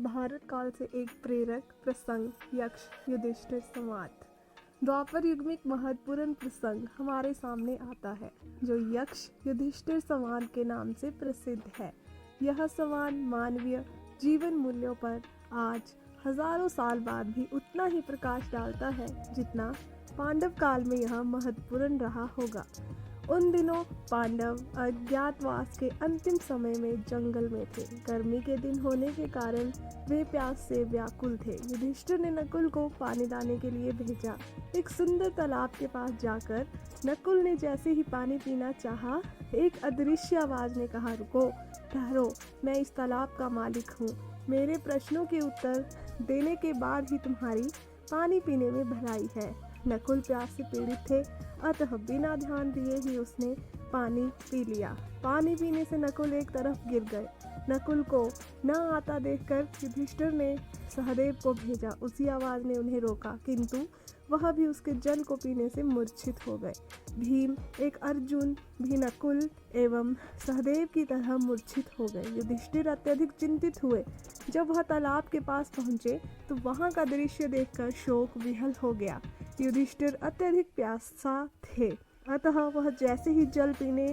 महाभारत काल से एक प्रेरक प्रसंग यक्ष युधिष्ठिर संवाद। द्वापर युग में एक महत्वपूर्ण प्रसंग हमारे सामने आता है जो यक्ष युधिष्ठिर संवाद के नाम से प्रसिद्ध है। यह संवाद मानवीय जीवन मूल्यों पर आज हजारों साल बाद भी उतना ही प्रकाश डालता है जितना पांडव काल में यह महत्वपूर्ण रहा होगा। उन दिनों पांडव अज्ञातवास के अंतिम समय में जंगल में थे। गर्मी के दिन होने के कारण वे प्यास से व्याकुल थे। युधिष्ठिर ने नकुल को पानी लाने के लिए भेजा। एक सुंदर तालाब के पास जाकर नकुल ने जैसे ही पानी पीना चाहा, एक अदृश्य आवाज ने कहा, रुको, ठहरो, मैं इस तालाब का मालिक हूँ। मेरे प्रश्नों के उत्तर देने के बाद ही तुम्हारी पानी पीने में भलाई है। नकुल प्यास से पीड़ित थे, अतः बिना ध्यान दिए ही उसने पानी पी लिया। पानी पीने से नकुल एक तरफ गिर गए। नकुल को न आता देखकर युधिष्ठिर ने सहदेव को भेजा। उसी आवाज ने उन्हें रोका, किंतु वह भी उसके जल को पीने से मूर्छित हो गए। भीम, एक अर्जुन भी नकुल एवं सहदेव की तरह मूर्छित हो गए। युधिष्ठिर अत्यधिक चिंतित हुए। जब वह तालाब के पास पहुंचे तो वहां का दृश्य देखकर शोक विहल हो गया। युधिष्ठिर अत्यधिक प्यासा थे, अतः वह जैसे ही जल पीने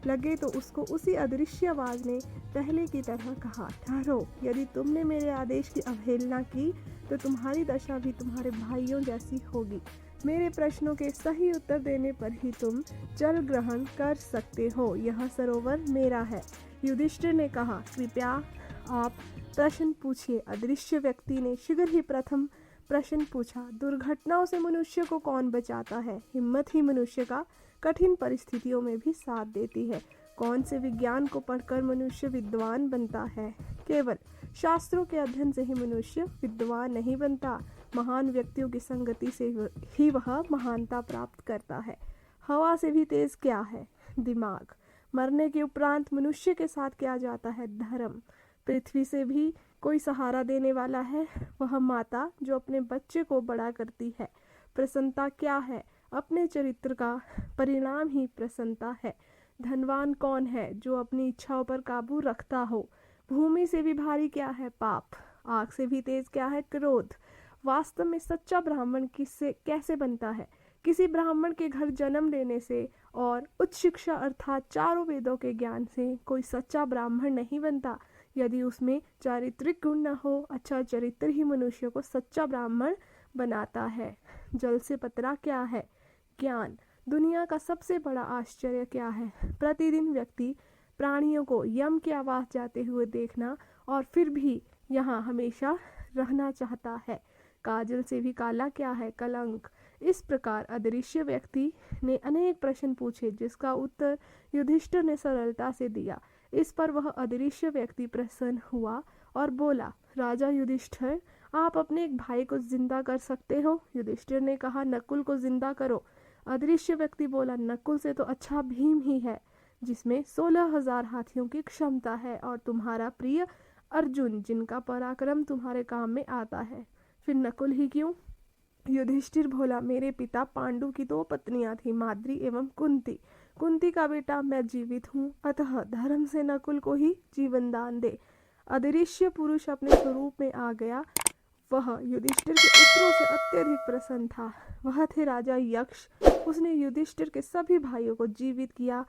लगे तो उसको उसी अदृश्य आवाज ने पहले की तरह कहा, ठहरो, यदि तुमने मेरे आदेश की अवहेलना की तो तुम्हारी दशा भी तुम्हारे भाइयों जैसी होगी। मेरे प्रश्नों के सही उत्तर देने पर ही तुम जल ग्रहण कर सकते हो। यह सरोवर मेरा है। युधिष्ठिर ने कहा, कृपया आप प्रश्न पूछिए। अदृश्य व्यक्ति ने शीघ्र ही प्रथम प्रश्न पूछा, दुर्घटनाओं से मनुष्य को कौन बचाता है? हिम्मत ही मनुष्य का कठिन परिस्थितियों में भी साथ देती है। कौन से विज्ञान को पढ़कर मनुष्य विद्वान बनता है? केवल शास्त्रों के अध्ययन से ही मनुष्य विद्वान नहीं बनता। महान व्यक्तियों की संगति से ही वह महानता प्राप्त करता है। हवा से भी तेज क्या है? दिमाग। मरने के उपरांत मनुष्य के साथ क्या जाता है? धर्म। पृथ्वी से भी कोई सहारा देने वाला है? वह माता जो अपने बच्चे को बड़ा करती है। प्रसन्नता क्या है? अपने चरित्र का परिणाम ही प्रसन्नता है। धनवान कौन है? जो अपनी इच्छाओं पर काबू रखता हो। भूमि से भी भारी क्या है? पाप। आग से भी तेज क्या है? क्रोध। वास्तव में सच्चा ब्राह्मण किससे कैसे बनता है? किसी ब्राह्मण के घर जन्म लेने से और उच्च शिक्षा अर्थात चारों वेदों के ज्ञान से कोई सच्चा ब्राह्मण नहीं बनता। यदि उसमें चारित्रिक गुण न हो, अच्छा चरित्र ही मनुष्य को सच्चा ब्राह्मण बनाता है। जल से पतरा क्या है? ज्ञान। दुनिया का सबसे बड़ा आश्चर्य क्या है? प्रतिदिन व्यक्ति प्राणियों को यम के आवास जाते हुए देखना और फिर भी यहाँ हमेशा रहना चाहता है। काजल से भी काला क्या है? कलंक। इस प्रकार अदृश्य व्यक्ति ने अनेक प्रश्न पूछे जिसका उत्तर युधिष्ठिर ने सरलता से दिया। इस पर वह अदृश्य व्यक्ति प्रसन्न हुआ और बोला, राजा युधिष्ठिर, आप अपने एक भाई को जिंदा कर सकते हो? युधिष्ठिर ने कहा, नकुल को जिंदा करो। अदृश्य व्यक्ति बोला, नकुल से तो अच्छा भीम ही है जिसमें 16,000 हाथियों की क्षमता है, और तुम्हारा प्रिय अर्जुन जिनका पराक्रम तुम्हारे काम में आता है। फिर नकुल ही क्यों? युधिष्ठिर बोला, मेरे पिता पांडु की 2 पत्नियां थी, माद्री एवं कुंती। कुंती का बेटा मैं जीवित हूँ, अतः धर्म से नकुल को ही जीवन दान दे। अदृश्य पुरुष अपने स्वरूप में आ गया। वह युधिष्ठिर के उत्तरों से अत्यधिक प्रसन्न था। वह थे राजा यक्ष। उसने युधिष्ठिर के सभी भाइयों को जीवित किया